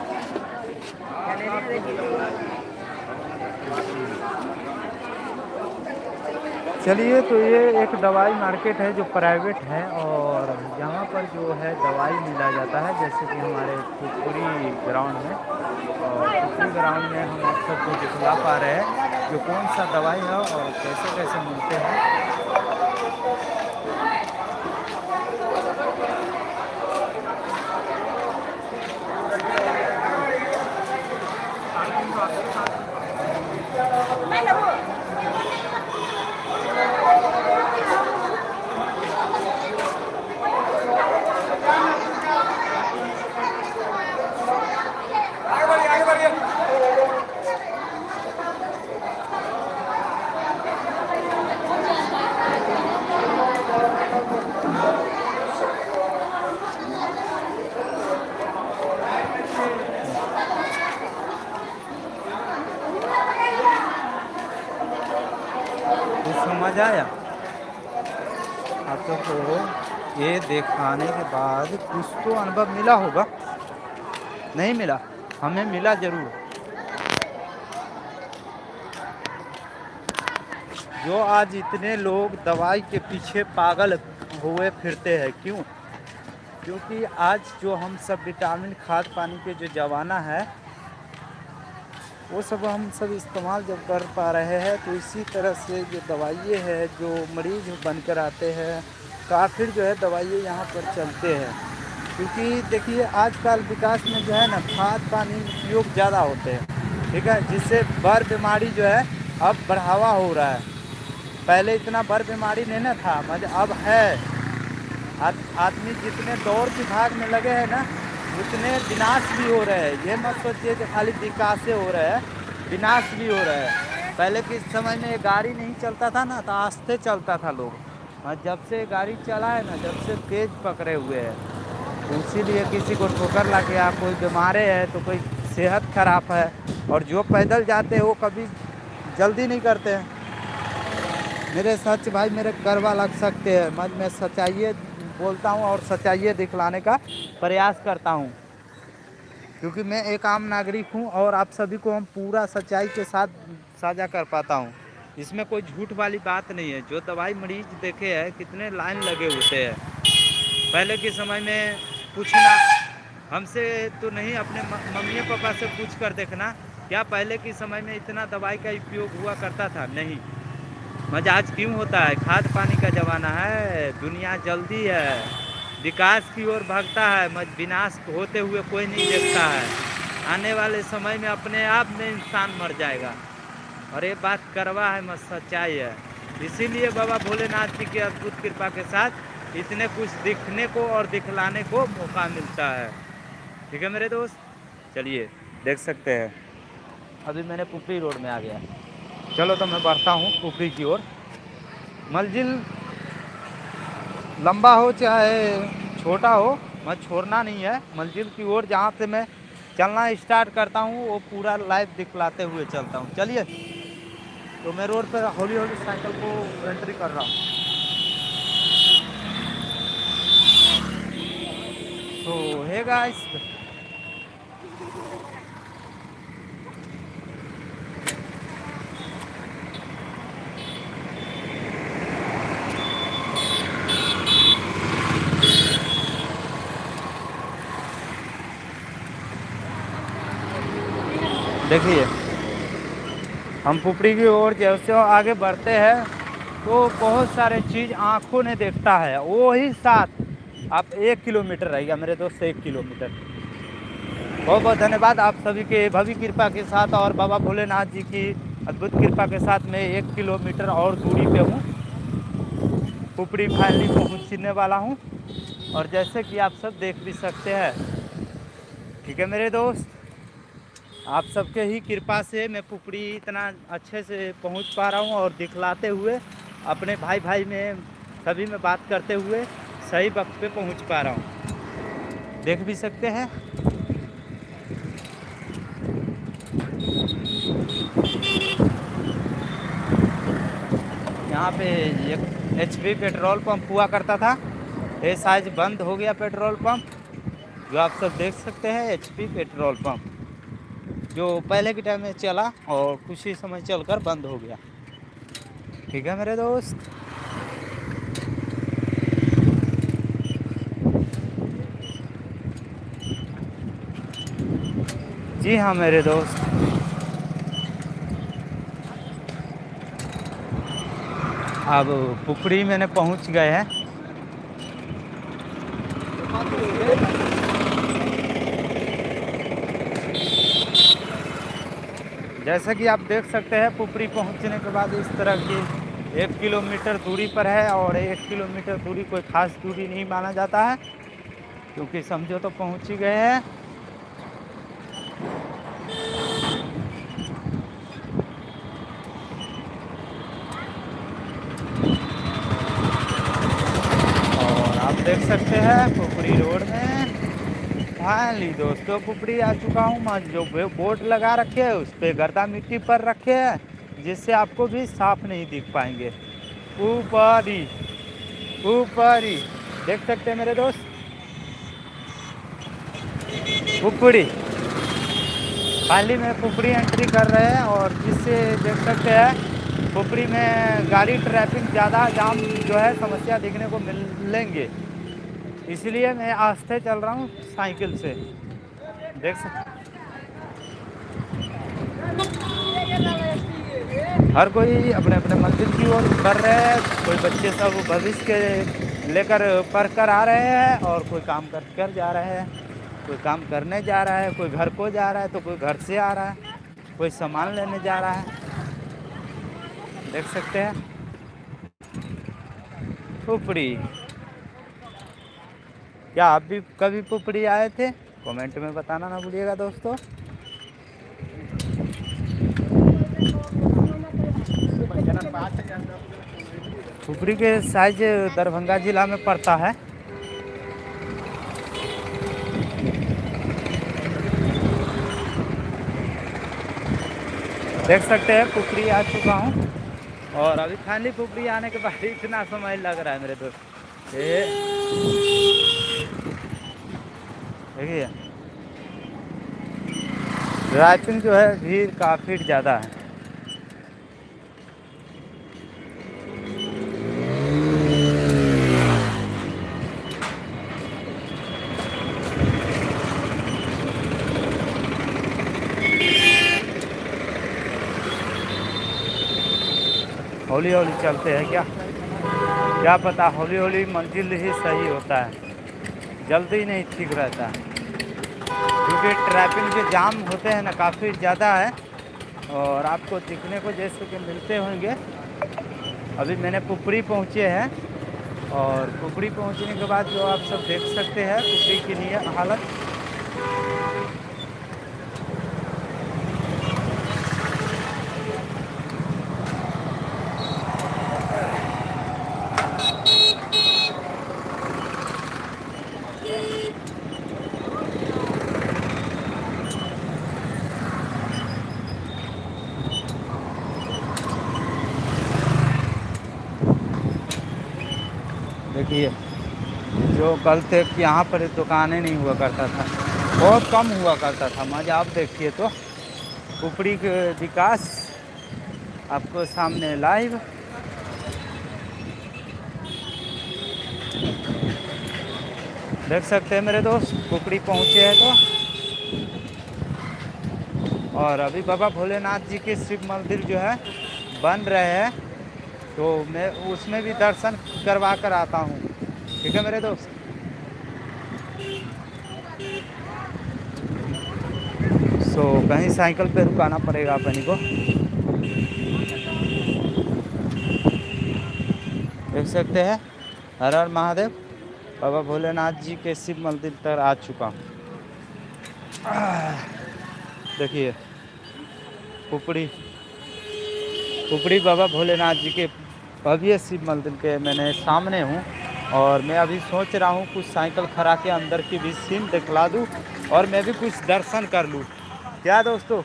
चलिए। तो ये एक दवाई मार्केट है जो प्राइवेट है, और यहाँ पर जो है दवाई मिला जाता है, जैसे कि हमारे पुपरी ग्राउंड में। और पुपरी ग्राउंड में हम आप सबको दिखला पा रहे हैं जो कौन सा दवाई है और कैसे कैसे मिलते हैं। कुछ समझ आया आप सबको? ये दिखाने के बाद कुछ तो अनुभव मिला होगा, नहीं मिला? हमें मिला जरूर। जो आज इतने लोग दवाई के पीछे पागल हुए फिरते हैं, क्यों? क्योंकि आज जो हम सब विटामिन खाद पानी के जो जमाना है, वो सब हम सब इस्तेमाल जब कर पा रहे हैं, तो इसी तरह से जो दवाइयाँ है जो मरीज बनकर आते हैं, काफ़ी जो है दवाइयाँ यहाँ पर चलते हैं। क्योंकि देखिए आजकल विकास में जो है ना खाद पानी उपयोग ज़्यादा होते हैं, ठीक है, जिससे बर बीमारी जो है अब बढ़ावा हो रहा है। पहले इतना बर बीमारी नहीं ना था, मगर अब है। आदमी जितने दौड़ की भाग में लगे हैं ना, उतने विनाश भी हो रहे हैं। ये मत सोचिए कि खाली विकास से हो रहा है, विनाश भी हो रहा है। पहले के समय में गाड़ी नहीं चलता था ना, तो आस्ते चलता था लोग, और जब से गाड़ी चला है ना, जब से तेज पकड़े हुए हैं, तो इसीलिए किसी को ठोकर लग गया, कोई बीमारे है, तो कोई सेहत खराब है। और जो पैदल जाते हैं वो कभी जल्दी नहीं करते हैं। मेरे सच भाई मेरे गरबा लग सकते हैं, मैं सच्चाई बोलता हूँ और सच्चाई दिखलाने का प्रयास करता हूँ, क्योंकि मैं एक आम नागरिक हूँ और आप सभी को हम पूरा सच्चाई के साथ साझा कर पाता हूँ। इसमें कोई झूठ वाली बात नहीं है। जो दवाई मरीज देखे हैं कितने लाइन लगे होते हैं। पहले के समय में पूछना हमसे तो नहीं, अपने मम्मी पापा से पूछ कर देखना, क्या पहले के समय में इतना दवाई का उपयोग हुआ करता था? नहीं। मजाज क्यों होता है? खाद पानी का ज़माना है, दुनिया जल्दी है, विकास की ओर भागता है, विनाश होते हुए कोई नहीं देखता है। आने वाले समय में अपने आप में इंसान मर जाएगा, और ये बात करवा है, मत सच्चाई है। इसीलिए बाबा भोलेनाथ जी की अद्भुत कृपा के साथ इतने कुछ दिखने को और दिखलाने को मौका मिलता है। ठीक है मेरे दोस्त, चलिए देख सकते हैं। अभी मैंने पुपरी रोड में आ गया, चलो तो मैं बढ़ता हूँ पुपरी की ओर। मंजिल लंबा हो चाहे छोटा हो, मत छोड़ना नहीं है। मंजिल की ओर जहाँ से मैं चलना स्टार्ट करता हूँ वो पूरा लाइव दिखलाते हुए चलता हूँ। चलिए, तो मैं रोड पर हौली हौली साइकिल को एंट्री कर रहा हूँ। तो हे गाइस, देखिए हम पुपड़ी की ओर जैसे आगे बढ़ते हैं तो बहुत सारे चीज़ आंखों ने देखता है। वो ही साथ आप 1 किलोमीटर रह गया मेरे दोस्त, 1 किलोमीटर। बहुत बहुत धन्यवाद आप सभी के भव्य कृपा के साथ और बाबा भोलेनाथ जी की अद्भुत कृपा के साथ मैं 1 किलोमीटर और दूरी पे हूँ। पुपड़ी फाइनली पहुँचने वाला हूँ और जैसे कि आप सब देख भी सकते हैं। ठीक है मेरे दोस्त, आप सबके ही कृपा से मैं पुपड़ी इतना अच्छे से पहुंच पा रहा हूं और दिखलाते हुए अपने भाई भाई में सभी में बात करते हुए सही वक्त पे पहुंच पा रहा हूं। देख भी सकते हैं। यहाँ पे एक HP पेट्रोल पंप हुआ करता था, ये शायद बंद हो गया पेट्रोल पंप। जो आप सब देख सकते हैं HP पेट्रोल पंप जो पहले के टाइम में चला और कुछ ही समय चलकर बंद हो गया। ठीक है मेरे दोस्त, जी हाँ मेरे दोस्त, अब पुपड़ी मैंने पहुंच गए हैं। जैसा कि आप देख सकते हैं पुपड़ी पहुंचने के बाद इस तरह की 1 किलोमीटर दूरी पर है और 1 किलोमीटर दूरी कोई खास दूरी नहीं माना जाता है क्योंकि समझो तो पहुंच ही गए हैं। और आप देख सकते हैं पुपड़ी रोड में फाइनली दोस्तों पुपड़ी आ चुका हूँ। मैं जो बोर्ड लगा रखे है उस पर गर्दा मिट्टी पर रखे है जिससे आपको भी साफ नहीं दिख पाएंगे। ऊपर ही देख सकते हैं मेरे दोस्त पुपड़ी। फाइनली में पुपड़ी एंट्री कर रहे हैं और जिससे देख सकते हैं पुपड़ी में गाड़ी ट्रैफिक ज़्यादा जाम जो है समस्या देखने को मिलेंगे, इसलिए मैं आस्ते चल रहा हूँ साइकिल से। देख सकते हर कोई अपने अपने मंजिल की ओर बढ़ रहे हैं। कोई बच्चे सब भविष्य के लेकर पढ़ कर आ रहे हैं और कोई काम कर जा रहे हैं, कोई काम करने जा रहा है, कोई घर को जा रहा है तो कोई घर से आ रहा है, कोई सामान लेने जा रहा है। देख सकते हैं पुपड़ी। क्या आप भी कभी पुपड़ी आए थे? कमेंट में बताना ना भूलिएगा दोस्तों। पुपड़ी के साइज दरभंगा जिला में पड़ता है। देख सकते हैं पुपड़ी आ चुका हूँ और अभी फाइनली पुपड़ी आने के बाद इतना समय लग रहा है मेरे दोस्त। देखिए ड्राइविंग जो है भीड़ काफ़ी ज़्यादा है। हौली हौली चलते हैं क्या पता हौली हौली मंजिल ही सही होता है, जल्दी नहीं ठीक रहता क्योंकि ट्रैफिक जो जाम होते हैं ना काफ़ी ज़्यादा है और आपको दिखने को जैसे कि मिलते होंगे। अभी मैंने पुपड़ी पहुँचे हैं और पुपड़ी पहुँचने के बाद जो आप सब देख सकते हैं पुपड़ी की हालत। देखिए, जो कल तक यहाँ पर दुकानें नहीं हुआ करता था, बहुत कम हुआ करता था। मजा आप देखिए तो पुपड़ी के विकास आपको सामने लाइव। देख सकते हैं मेरे दोस्त, पुपड़ी पहुँचे हैं तो। और अभी बाबा भोलेनाथ जी के शिव मंदिर जो है बन रहे हैं, तो मैं उसमें भी दर्शन करवा कर आता हूँ। ठीक है मेरे दोस्त। सो कहीं साइकिल पे रुकाना पड़ेगा अपनी को। देख सकते हैं, हर हर महादेव। बाबा भोलेनाथ जी के शिव मंदिर तक आ चुका हूँ। देखिए, पुपड़ी पुपड़ी बाबा भोलेनाथ जी के भव्य शिव मंदिर के मैंने सामने हूँ। और मैं अभी सोच रहा हूँ कुछ साइकिल खड़ा के अंदर की भी सीन दिखला दूँ और मैं भी कुछ दर्शन कर लूँ। क्या दोस्तों,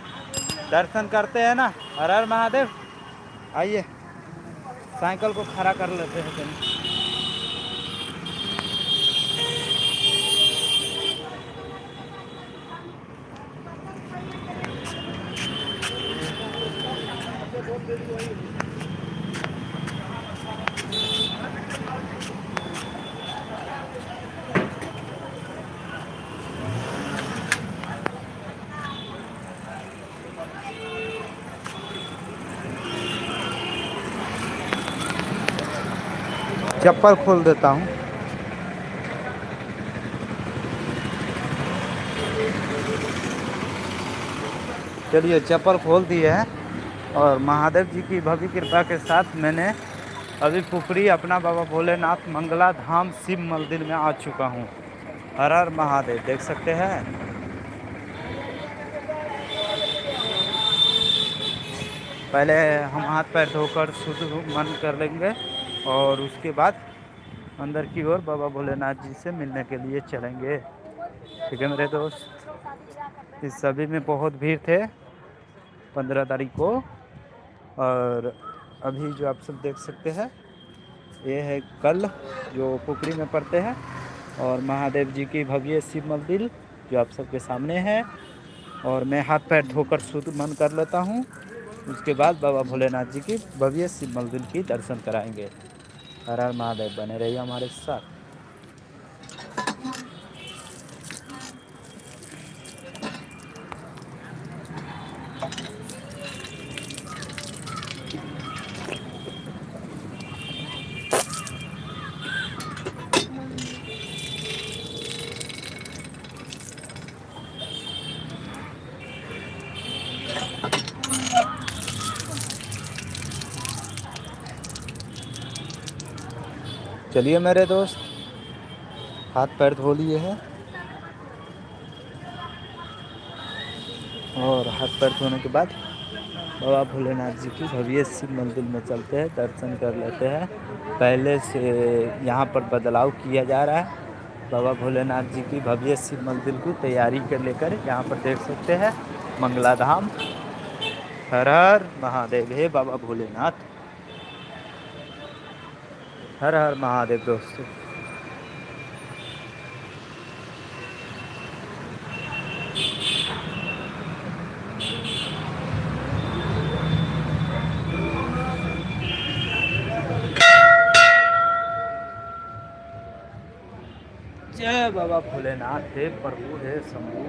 दर्शन करते हैं ना? हर हर महादेव। आइए साइकिल को खड़ा कर लेते हैं कहीं। चप्पल खोल देता हूँ। चलिए, चप्पल खोल दिए हैं और महादेव जी की भव्य कृपा के साथ मैंने अभी पुपड़ी अपना बाबा भोलेनाथ मंगला धाम शिव मंदिर में आ चुका हूँ। हर हर महादेव। देख सकते हैं, पहले हम हाथ पैर धोकर शुद्ध मन कर लेंगे और उसके बाद अंदर की ओर बाबा भोलेनाथ जी से मिलने के लिए चलेंगे। ठीक है मेरे दोस्त। इस सभी में बहुत भीड़ थे 15 तारीख को। और अभी जो आप सब देख सकते हैं, ये है कल जो पुपड़ी में पड़ते हैं और महादेव जी की भव्य शिव मंदिर जो आप सबके सामने है। और मैं हाथ पैर धोकर शुद्ध मन कर लेता हूँ। उसके बाद बाबा भोलेनाथ जी की भव्य शिव मंदिर की दर्शन कराएंगे। हर हर महादेव। बने रहिए हमारे साथ। चलिए मेरे दोस्त, हाथ पैर धो लिए हैं और हाथ पैर धोने के बाद बाबा भोलेनाथ जी की भव्य शिव मंदिर में चलते हैं, दर्शन कर लेते हैं। पहले से यहाँ पर बदलाव किया जा रहा है। बाबा भोलेनाथ जी की भव्य शिव मंदिर की तैयारी कर लेकर यहाँ पर देख सकते हैं मंगला धाम। हर हर महादेव। हे बाबा भोलेनाथ। हर हर महादेव दोस्तों। जय बाबा भोलेनाथ। हे प्रभु, हे शंभु।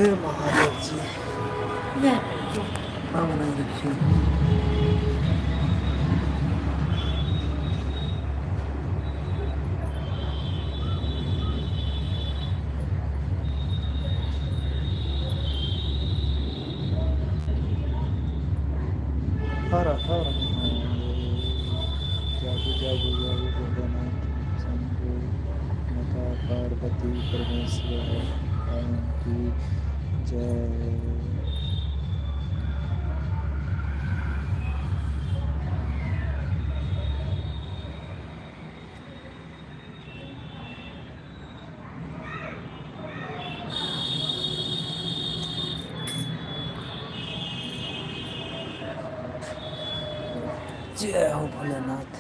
हे महादेव जी, नाम नहीं रखिए। हर हर महादेव। जागो जागो जागो जगन्नाथ शंभो, माता पार्वती परमेश्वर की जय। जय हो भोलेनाथ।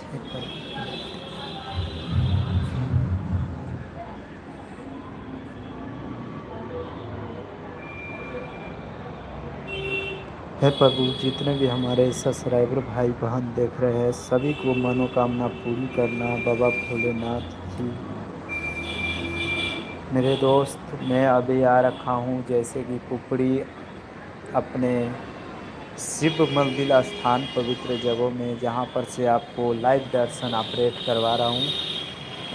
हे प्रभु, जितने भी हमारे सब्सक्राइबर भाई बहन देख रहे हैं सभी को मनोकामना पूरी करना बाबा भोलेनाथ की। मेरे दोस्त, मैं अभी आ रखा हूँ जैसे कि पुपड़ी अपने शिव मंदिर स्थान पवित्र जगहों में, जहाँ पर से आपको लाइव दर्शन ऑपरेट करवा रहा हूँ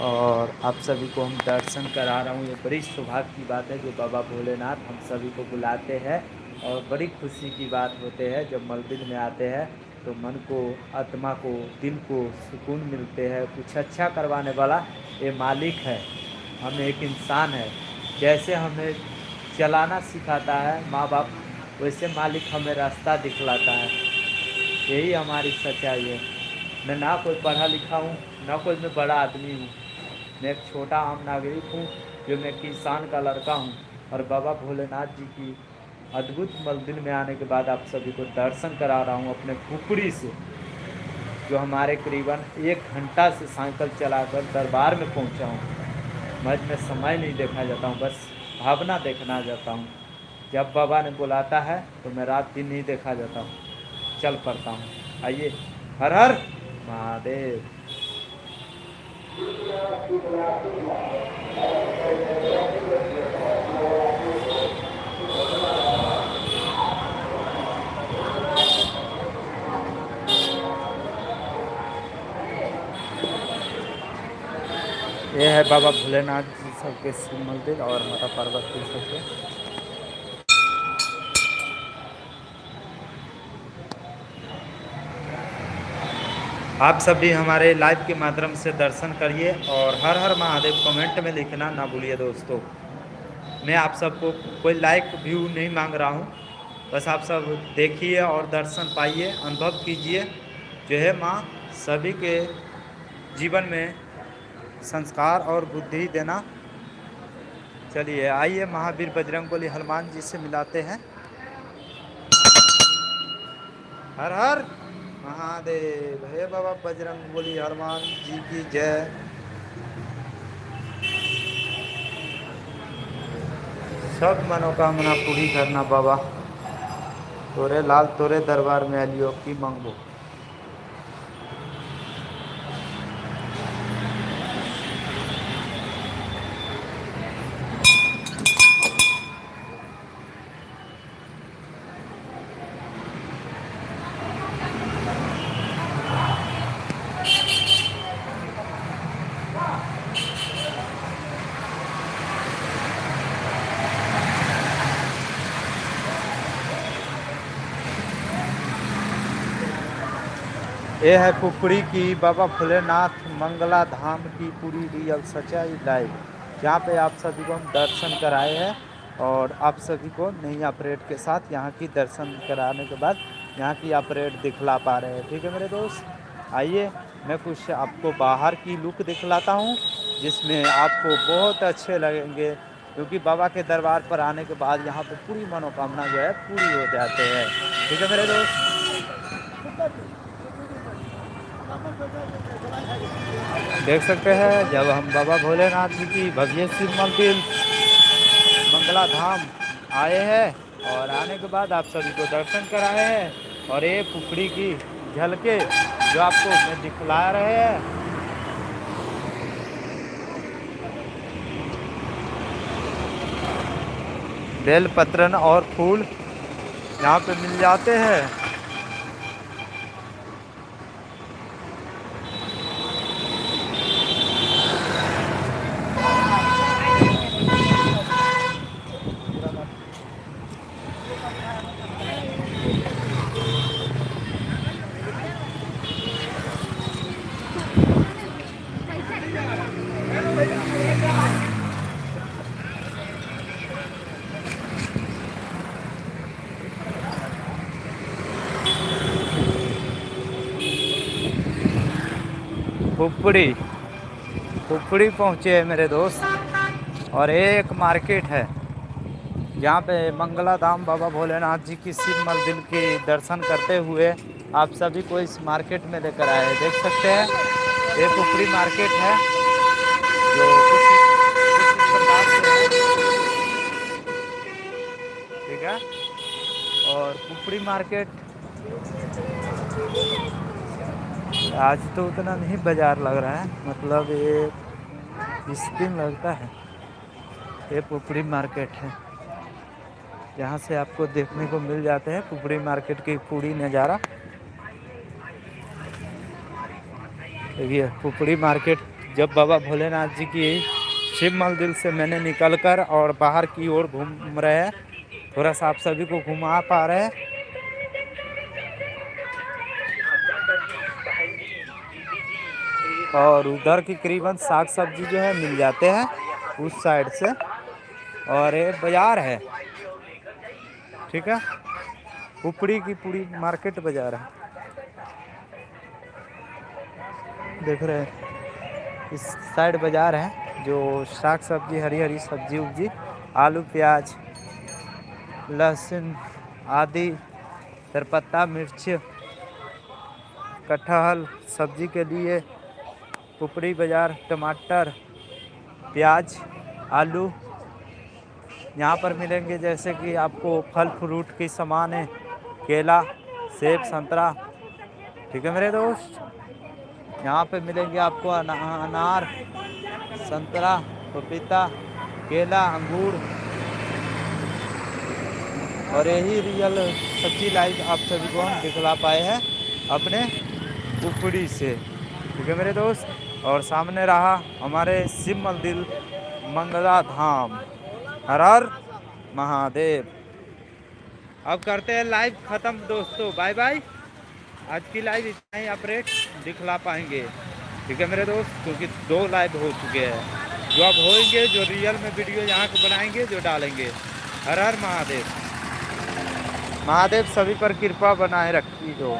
और आप सभी को हम दर्शन करा रहा हूँ। ये बड़ी सौभाग्य की बात है जो बाबा भोलेनाथ हम सभी को बुलाते हैं और बड़ी खुशी की बात होते हैं जब मंदिर में आते हैं तो मन को, आत्मा को, दिल को सुकून मिलते हैं। कुछ अच्छा करवाने वाला ये मालिक है, हम एक इंसान है। जैसे हमें चलाना सिखाता है माँ बाप, वैसे मालिक हमें रास्ता दिखलाता है। यही हमारी सच्चाई है। मैं ना कोई पढ़ा लिखा हूँ, ना कोई मैं बड़ा आदमी हूँ, मैं एक छोटा आम नागरिक हूँ जो मैं किसान का लड़का हूँ। और बाबा भोलेनाथ जी की अद्भुत मंदिर में आने के बाद आप सभी को दर्शन करा रहा हूँ अपने खुपड़ी से, जो हमारे करीबन 1 घंटा से साइकिल चलाकर दरबार में पहुँचा हूँ। मैं समय नहीं देखा जाता हूँ, बस भावना देखना जाता हूँ। जब बाबा ने बुलाता है तो मैं रात दिन नहीं देखा जाता हूँ, चल पड़ता हूँ। आइए, हर हर महादेव। ये है बाबा भोलेनाथ जी सबके शिव मंदिर और माता पार्वती सबके। आप सभी हमारे लाइव के माध्यम से दर्शन करिए और हर हर महादेव कमेंट में लिखना ना भूलिए दोस्तों। मैं आप सबको कोई लाइक व्यू नहीं मांग रहा हूँ, बस आप सब देखिए और दर्शन पाइए, अनुभव कीजिए। जो है माँ सभी के जीवन में संस्कार और बुद्धि देना। चलिए आइए, महावीर बजरंगबली हनुमान जी से मिलाते हैं। हर हर महादेव। हे बाबा बजरंगबली हनुमान जी की जय। सब मनोकामना पूरी करना बाबा, तोरे लाल तोरे दरबार में अलियो की मांगबो। ये है पुपड़ी की बाबा भोलेनाथ मंगला धाम की पूरी रियल सच्चाई लाइव, जहाँ पे आप सभी को हम दर्शन कराए हैं और आप सभी को नई ऑपरेट के साथ यहाँ की दर्शन कराने के बाद यहाँ की ऑपरेट दिखला पा रहे हैं। ठीक है मेरे दोस्त, आइए मैं कुछ आपको बाहर की लुक दिखलाता हूँ जिसमें आपको बहुत अच्छे लगेंगे, क्योंकि बाबा के दरबार पर आने के बाद यहाँ पे पूरी मनोकामना जो है पूरी हो जाते हैं। ठीक है मेरे दोस्त, देख सकते हैं जब हम बाबा भोलेनाथ जी की भव्य शिव मंदिर मंगला धाम आए हैं और आने के बाद आप सभी को दर्शन कराए हैं और ये पुपड़ी की झलके जो आपको मैं दिखला रहे हैं। बेल पत्रन और फूल यहाँ पे मिल जाते हैं। पुपड़ी पुपड़ी पहुँचे हैं मेरे दोस्त। और एक मार्केट है यहाँ पे मंगला धाम बाबा भोलेनाथ जी की शिव मंदिर के दर्शन करते हुए आप सभी को इस मार्केट में लेकर आए। देख सकते हैं ये पुपड़ी मार्केट है जो कुछ इस प्रकार से है। ठीक है। और पुपड़ी मार्केट आज तो उतना नहीं बाजार लग रहा है, मतलब ये इस दिन लगता है। ये पुपड़ी मार्केट है, यहाँ से आपको देखने को मिल जाते हैं पुपड़ी मार्केट की पूरी नज़ारा। देखिए पुपड़ी मार्केट जब बाबा भोलेनाथ जी की शिव मंदिर से मैंने निकलकर और बाहर की ओर घूम रहे हैं, थोड़ा सा आप सभी को घुमा पा रहे हैं। और उधर की करीबन साग सब्जी जो है मिल जाते हैं उस साइड से। और ये बाजार है, ठीक है, पुपड़ी की पूरी मार्केट बाजार है। देख रहे हैं इस साइड बाजार है जो साग सब्जी, हरी हरी सब्जी उब्जी, आलू प्याज लहसुन आदि, तेरपत्ता मिर्च, कटहल सब्जी के लिए पुपड़ी बाजार, टमाटर प्याज आलू यहाँ पर मिलेंगे। जैसे कि आपको फल फ्रूट की सामान है, केला सेब संतरा, ठीक है मेरे दोस्त। यहाँ पे मिलेंगे आपको अनार संतरा पपीता केला अंगूर। और यही रियल सच्ची लाइफ आप सभी को हम दिखला पाए हैं अपने पुपड़ी से, ठीक है मेरे दोस्त। और सामने रहा हमारे शिव मंदिर मंगला धाम। हर हर महादेव। अब करते हैं लाइव ख़त्म दोस्तों, बाय बाय। आज की लाइव इतना ही अपडेट दिखला पाएंगे, ठीक है मेरे दोस्त, क्योंकि 2 लाइव हो चुके हैं जो अब होंगे, जो रियल में वीडियो यहाँ को बनाएंगे जो डालेंगे। हर हर महादेव। महादेव सभी पर कृपा बनाए रखी हो।